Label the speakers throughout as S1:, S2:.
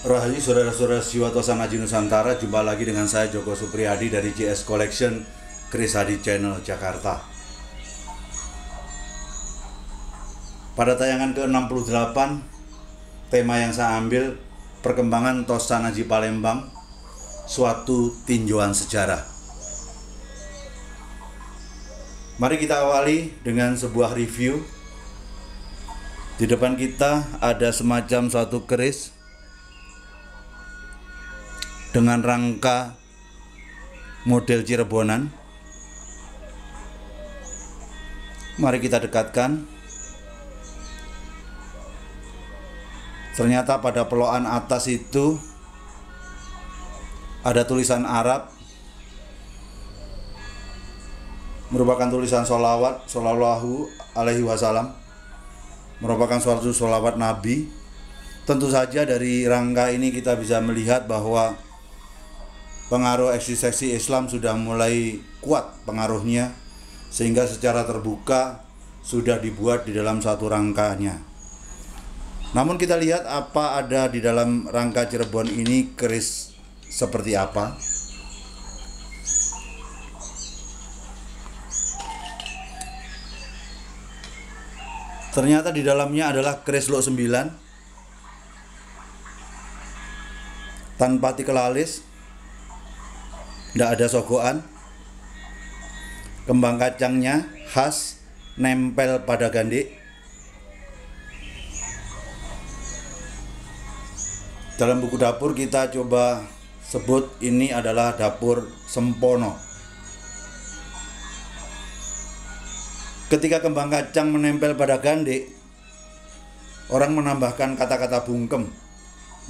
S1: Rahayu saudara-saudara Siwatosan Haji Nusantara, jumpa lagi dengan saya Joko Supriyadi dari JS Collection Kris Hadi Channel Jakarta. Pada tayangan ke-68, tema yang saya ambil perkembangan Tosan Haji Palembang, suatu tinjauan sejarah. Mari kita awali dengan sebuah review. Di depan kita ada semacam suatu keris dengan rangka model Cirebonan. Mari kita dekatkan. Ternyata pada pelokan atas itu ada tulisan Arab, merupakan tulisan sholawat Shallallahu alaihi wasallam, merupakan suatu sholawat Nabi. Tentu saja dari rangka ini kita bisa melihat bahwa pengaruh eksistensi Islam sudah mulai kuat pengaruhnya, sehingga secara terbuka sudah dibuat di dalam satu rangkanya. Namun kita lihat apa ada di dalam rangka Cirebon ini, keris seperti apa. Ternyata di dalamnya adalah keris Lok 9 tanpa tikel alis, tidak ada sogokan. Kembang kacangnya khas, nempel pada gandhi. Dalam buku dapur kita coba sebut ini adalah dapur Sempono. Ketika kembang kacang menempel pada gandhi, orang menambahkan kata-kata bungkem,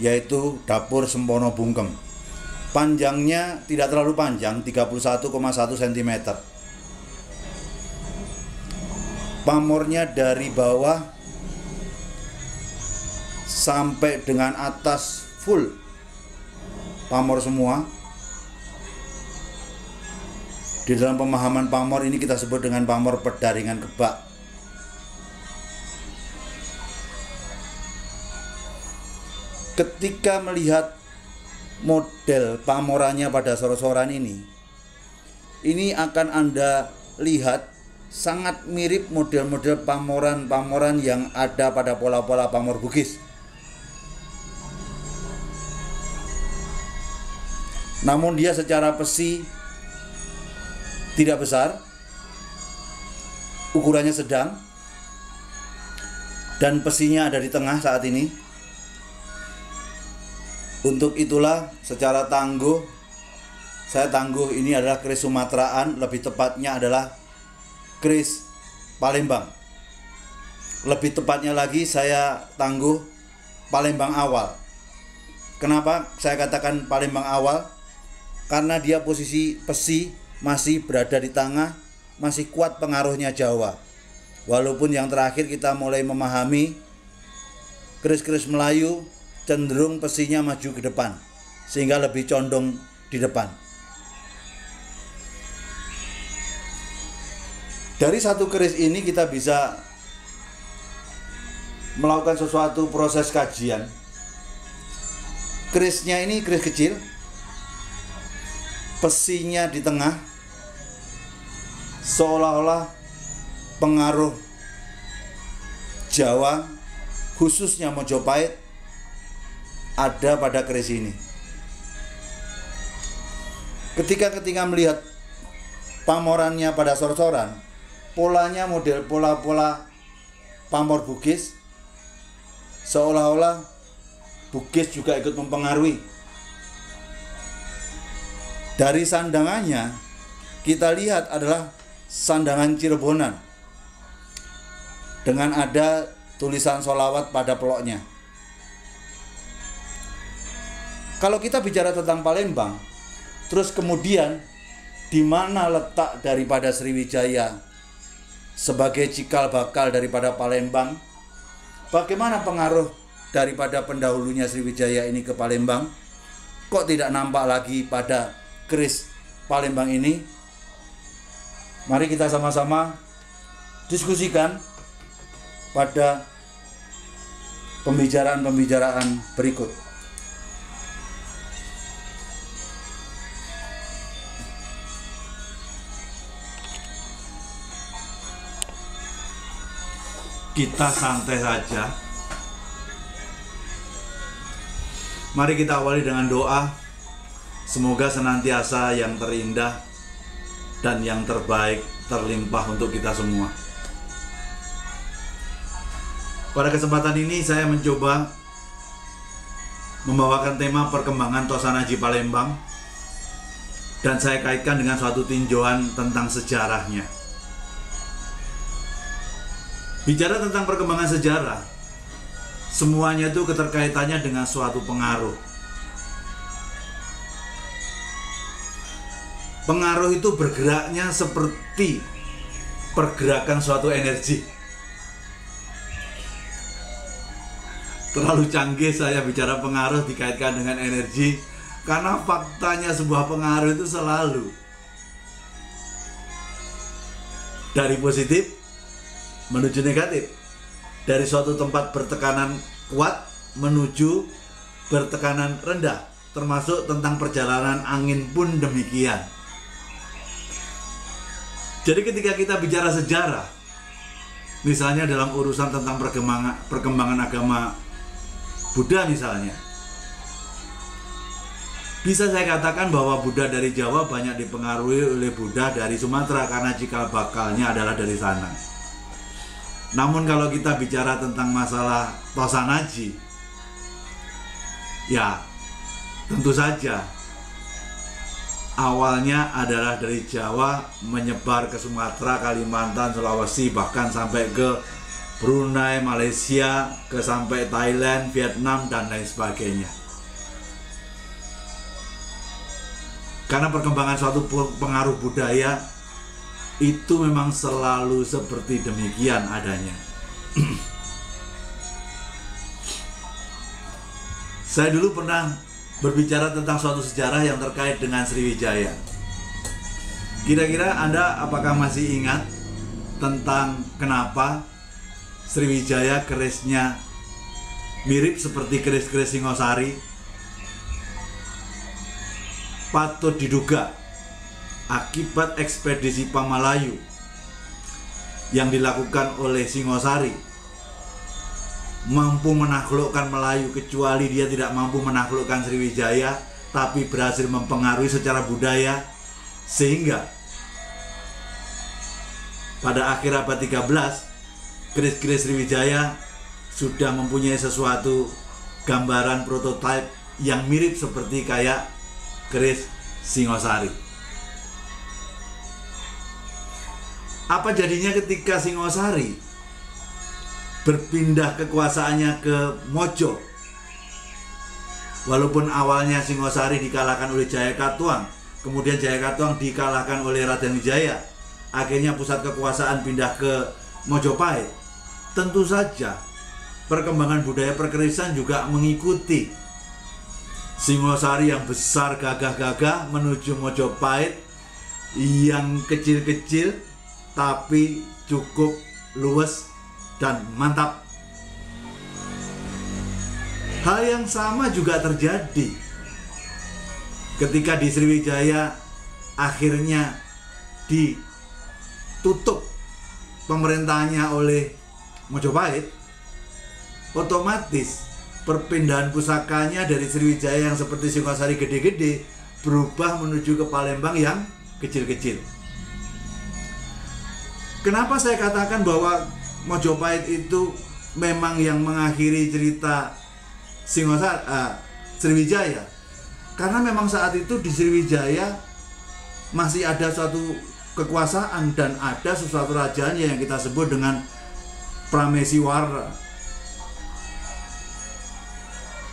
S1: yaitu dapur Sempono Bungkem. Panjangnya tidak terlalu panjang, 31,1 cm. Pamornya dari bawah sampai dengan atas full pamor semua. Di dalam pemahaman pamor ini kita sebut dengan pamor pedaringan kebak. Ketika melihat model pamorannya pada sor-soran ini akan Anda lihat sangat mirip model-model pamoran-pamoran yang ada pada pola-pola pamor Bugis. Namun dia secara pesi tidak besar, ukurannya sedang, dan pesinya ada di tengah saat ini. Untuk itulah secara tangguh, saya tangguh ini adalah keris Sumateraan, lebih tepatnya adalah keris Palembang. Lebih tepatnya lagi saya tangguh Palembang awal. Kenapa saya katakan Palembang awal? Karena dia posisi pesi masih berada di tengah, masih kuat pengaruhnya Jawa. Walaupun yang terakhir kita mulai memahami keris-keris Melayu cenderung pesinya maju ke depan, sehingga lebih condong di depan. Dari satu keris ini kita bisa melakukan sesuatu proses kajian. Kerisnya ini keris kecil, pesinya di tengah, seolah-olah pengaruh Jawa, khususnya Mojopahit, ada pada keris ini. Ketika melihat pamorannya pada sor-soran, polanya model pola-pola pamor Bugis, seolah-olah Bugis juga ikut mempengaruhi. Dari sandangannya kita lihat adalah sandangan Cirebonan dengan ada tulisan sholawat pada peloknya. Kalau kita bicara tentang Palembang, terus kemudian di mana letak daripada Sriwijaya sebagai cikal bakal daripada Palembang? Bagaimana pengaruh daripada pendahulunya Sriwijaya ini ke Palembang? Kok tidak nampak lagi pada keris Palembang ini? Mari kita sama-sama diskusikan pada pembicaraan-pembicaraan berikut. kita santai saja. Mari kita awali dengan doa. Semoga senantiasa yang terindah dan yang terbaik terlimpah untuk kita semua. Pada kesempatan ini saya mencoba membawakan tema perkembangan Tosanaji Palembang, dan saya kaitkan dengan suatu tinjauan tentang sejarahnya. Bicara tentang perkembangan sejarah, semuanya itu keterkaitannya dengan suatu pengaruh. Pengaruh itu bergeraknya seperti pergerakan suatu energi. Terlalu canggih saya bicara pengaruh dikaitkan dengan energi, karena faktanya sebuah pengaruh itu selalu dari positif menuju negatif, dari suatu tempat bertekanan kuat menuju bertekanan rendah, termasuk tentang perjalanan angin pun demikian. Jadi ketika kita bicara sejarah, misalnya dalam urusan tentang perkembangan agama Buddha misalnya, bisa saya katakan bahwa Buddha dari Jawa banyak dipengaruhi oleh Buddha dari Sumatera, karena cikal bakalnya adalah dari sana. Namun kalau kita bicara tentang masalah Tosanaji, ya tentu saja awalnya adalah dari Jawa menyebar ke Sumatera, Kalimantan, Sulawesi, bahkan sampai ke Brunei, Malaysia, ke sampai Thailand, Vietnam, dan lain sebagainya. Karena perkembangan suatu pengaruh budaya itu memang selalu seperti demikian adanya. Saya dulu pernah berbicara tentang suatu sejarah yang terkait dengan Sriwijaya. Kira-kira Anda apakah masih ingat tentang kenapa Sriwijaya kerisnya mirip seperti keris-keris Singosari? Patut diduga akibat ekspedisi Pamalayu yang dilakukan oleh Singosari mampu menaklukkan Melayu, kecuali dia tidak mampu menaklukkan Sriwijaya, tapi berhasil mempengaruhi secara budaya, sehingga pada akhir abad 13 keris-keris Sriwijaya sudah mempunyai sesuatu gambaran prototipe yang mirip seperti kayak keris Singosari. Apa jadinya ketika Singosari berpindah kekuasaannya ke Mojo? Walaupun awalnya Singosari dikalahkan oleh Jayakatwang, kemudian Jayakatwang dikalahkan oleh Raden Wijaya, akhirnya pusat kekuasaan pindah ke Mojopahit. Tentu saja perkembangan budaya perkerisan juga mengikuti. Singosari yang besar gagah-gagah menuju Mojopahit yang kecil-kecil tapi cukup luas dan mantap. Hal yang sama juga terjadi ketika di Sriwijaya akhirnya ditutup pemerintahnya oleh Mojopahit. Otomatis perpindahan pusakanya dari Sriwijaya yang seperti Singosari gede-gede berubah menuju ke Palembang yang kecil-kecil. Kenapa saya katakan bahwa Mojopahit itu memang yang mengakhiri cerita Sriwijaya? Karena memang saat itu di Sriwijaya masih ada suatu kekuasaan dan ada sesuatu kerajaan yang kita sebut dengan Prameswara.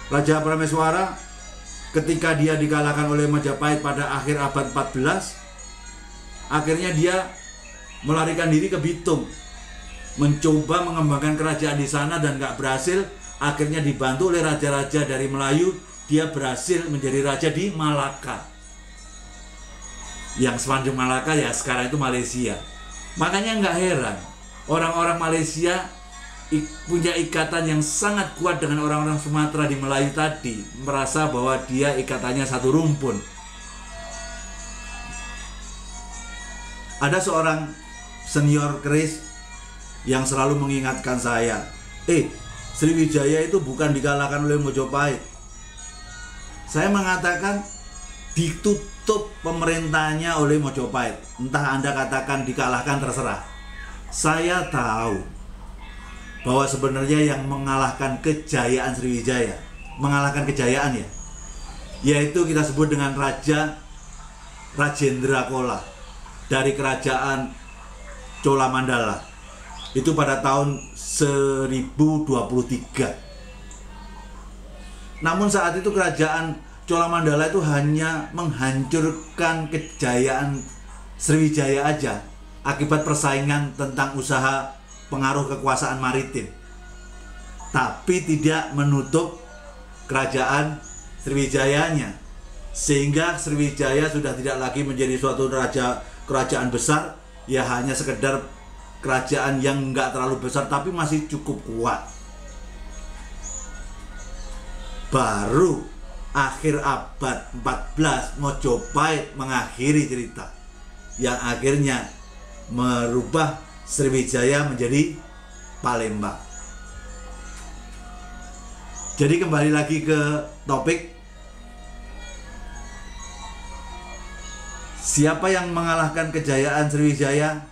S1: Raja Prameswara ketika dia dikalahkan oleh Majapahit pada akhir abad 14, akhirnya dia melarikan diri ke Bitung, mencoba mengembangkan kerajaan di sana dan gak berhasil. Akhirnya dibantu oleh raja-raja dari Melayu, dia berhasil menjadi raja di Malaka. Yang sepanjang Malaka ya sekarang itu Malaysia. Makanya nggak heran orang-orang Malaysia punya ikatan yang sangat kuat dengan orang-orang Sumatera di Melayu tadi, merasa bahwa dia ikatannya satu rumpun. Ada seorang senior keris yang selalu mengingatkan saya, Sriwijaya itu bukan dikalahkan oleh Mojopahit. Saya mengatakan ditutup pemerintahnya oleh Mojopahit. Entah Anda katakan dikalahkan, terserah. Saya tahu bahwa sebenarnya yang mengalahkan kejayaan Sriwijaya, mengalahkan kejayaan ya, yaitu kita sebut dengan Raja Rajendra Chola dari kerajaan Cholamandala. Itu pada tahun 1023. Namun saat itu kerajaan Cholamandala itu hanya menghancurkan kejayaan Sriwijaya aja akibat persaingan tentang usaha pengaruh kekuasaan maritim, tapi tidak menutup kerajaan Sriwijayanya, sehingga Sriwijaya sudah tidak lagi menjadi suatu kerajaan besar, ya hanya sekedar kerajaan yang nggak terlalu besar tapi masih cukup kuat. Baru akhir abad 14 Mojopahit mengakhiri cerita yang akhirnya merubah Sriwijaya menjadi Palembang. Jadi kembali lagi ke topik, siapa yang mengalahkan kejayaan Sriwijaya?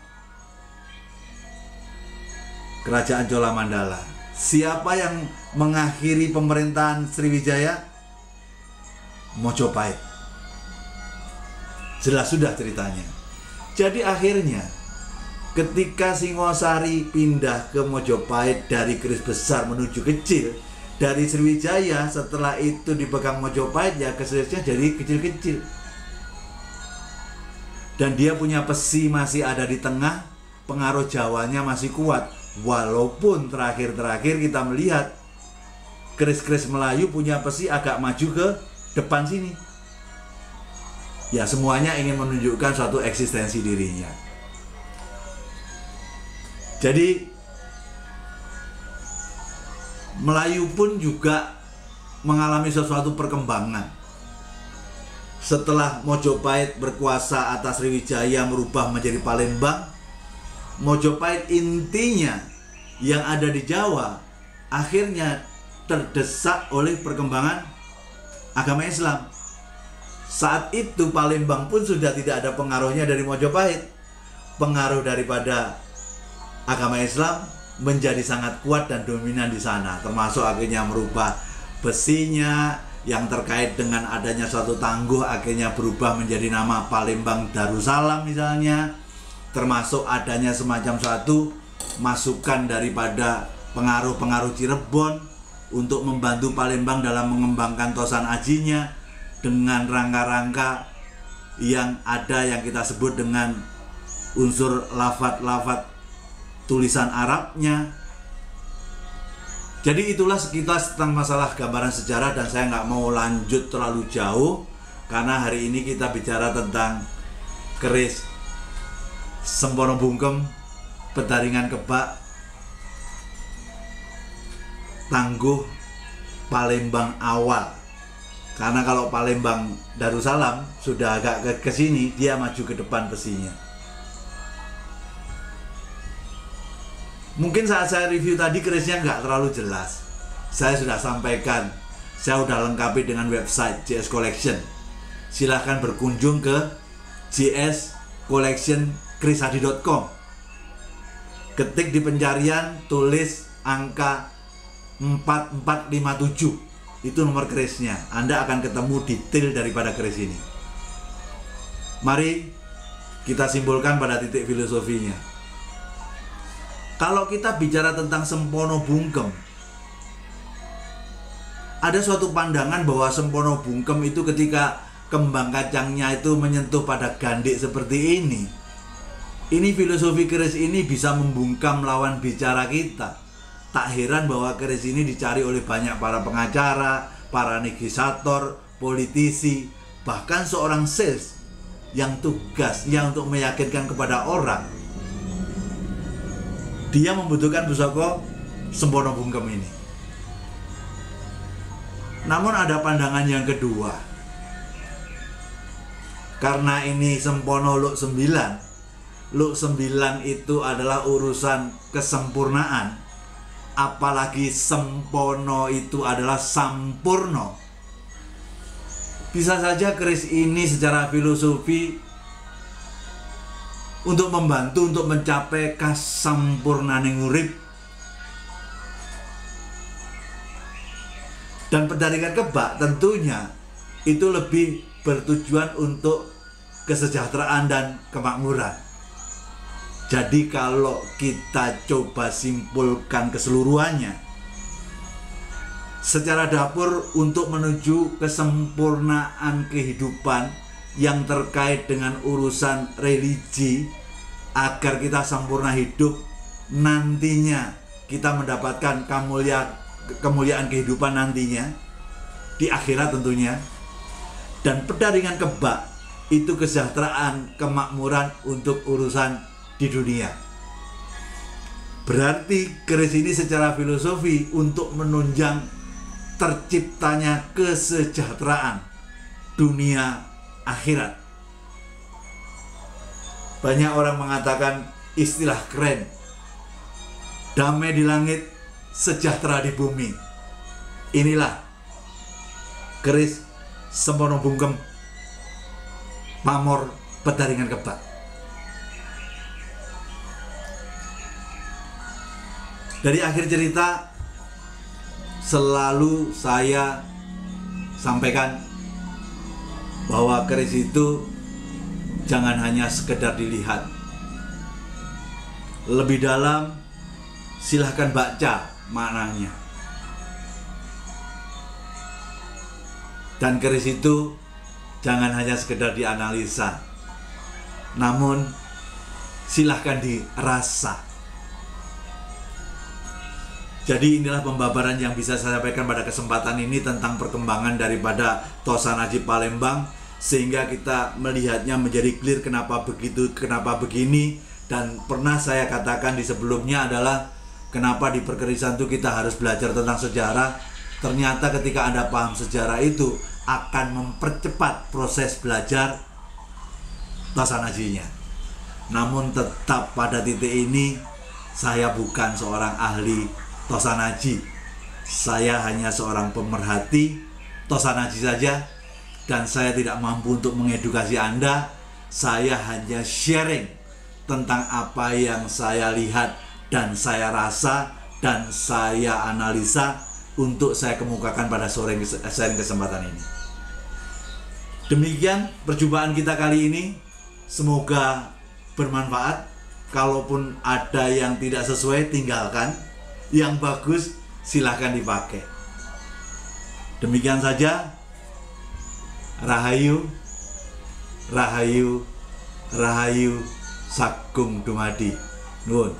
S1: Kerajaan Cholamandala. Siapa yang mengakhiri pemerintahan Sriwijaya? Mojopahit. Jelas sudah ceritanya. Jadi akhirnya ketika Singosari pindah ke Mojopahit dari keris besar menuju kecil, dari Sriwijaya setelah itu dipegang Mojopahit, ya kerisnya jadi kecil-kecil. Dan dia punya pesi masih ada di tengah, pengaruh Jawanya masih kuat. Walaupun terakhir-terakhir kita melihat keris-keris Melayu punya pesi agak maju ke depan sini. Ya semuanya ingin menunjukkan suatu eksistensi dirinya. Jadi Melayu pun juga mengalami sesuatu perkembangan. Setelah Mojopahit berkuasa atas Sriwijaya merubah menjadi Palembang, Mojopahit intinya yang ada di Jawa akhirnya terdesak oleh perkembangan agama Islam. Saat itu Palembang pun sudah tidak ada pengaruhnya dari Mojopahit. Pengaruh daripada agama Islam menjadi sangat kuat dan dominan di sana, termasuk akhirnya merubah besinya, yang terkait dengan adanya suatu tangguh akhirnya berubah menjadi nama Palembang Darussalam misalnya, termasuk adanya semacam suatu masukan daripada pengaruh-pengaruh Cirebon untuk membantu Palembang dalam mengembangkan Tosan Ajinya dengan rangka-rangka yang ada yang kita sebut dengan unsur lafadz-lafadz tulisan Arabnya. Jadi itulah sekilas tentang masalah gambaran sejarah, dan saya nggak mau lanjut terlalu jauh karena hari ini kita bicara tentang keris Sempono Bungkem, Petaringan Kebak, Tangguh Palembang awal. Karena kalau Palembang Darussalam sudah agak ke sini, dia maju ke depan besinya. Mungkin saat saya review tadi kerisnya nggak terlalu jelas. Saya sudah sampaikan, saya sudah lengkapi dengan website JS Collection. Silahkan berkunjung ke jscollectionkrisadi.com. Ketik di pencarian, tulis angka 4457. Itu nomor kerisnya. Anda akan ketemu detail daripada keris ini. Mari kita simpulkan pada titik filosofinya. Kalau kita bicara tentang Sempono Bungkem, ada suatu pandangan bahwa Sempono Bungkem itu ketika kembang kacangnya itu menyentuh pada gandik seperti ini filosofi keris ini bisa membungkam lawan bicara kita. Tak heran bahwa keris ini dicari oleh banyak para pengacara, para negosiator, politisi, bahkan seorang sales yang tugasnya untuk meyakinkan kepada orang dia membutuhkan pusaka Sempono Bungkem ini. Namun ada pandangan yang kedua. Karena ini Sempono Luk 9, Luk 9 itu adalah urusan kesempurnaan, apalagi sempono itu adalah sampurno. Bisa saja keris ini secara filosofi untuk membantu untuk mencapai kasampurnaning urip. Dan pendaringan kebak tentunya itu lebih bertujuan untuk kesejahteraan dan kemakmuran. Jadi kalau kita coba simpulkan keseluruhannya, secara dapur untuk menuju kesempurnaan kehidupan yang terkait dengan urusan religi, agar kita sempurna hidup, nantinya kita mendapatkan kemuliaan kehidupan nantinya di akhirat tentunya. Dan pendaringan kebak itu kesejahteraan, kemakmuran untuk urusan di dunia. Berarti keris ini secara filosofi untuk menunjang terciptanya kesejahteraan dunia akhirat. Banyak orang mengatakan istilah keren, damai di langit, sejahtera di bumi. Inilah keris sempono bungkem pamor pendaringan kebak. Dari akhir cerita selalu saya sampaikan bahwa keris itu jangan hanya sekedar dilihat. Lebih dalam silahkan baca maknanya. Dan keris itu jangan hanya sekedar dianalisa, namun silahkan dirasa. Jadi inilah pembabaran yang bisa saya sampaikan pada kesempatan ini tentang perkembangan daripada Tosanaji Palembang, sehingga kita melihatnya menjadi clear kenapa begitu, kenapa begini. Dan pernah saya katakan di sebelumnya adalah kenapa di perkerisan itu kita harus belajar tentang sejarah. Ternyata ketika Anda paham sejarah itu akan mempercepat proses belajar Tosanajinya. Namun tetap pada titik ini saya bukan seorang ahli Tosanaji, saya hanya seorang pemerhati Tosanaji saja, dan saya tidak mampu untuk mengedukasi Anda. Saya hanya sharing tentang apa yang saya lihat dan saya rasa dan saya analisa untuk saya kemukakan pada sharing kesempatan ini. Demikian perjumpaan kita kali ini, semoga bermanfaat. Kalaupun ada yang tidak sesuai, tinggalkan. Yang bagus silahkan dipakai. Demikian saja. Rahayu, Rahayu, Rahayu Sagung Dumadi. Nuwun.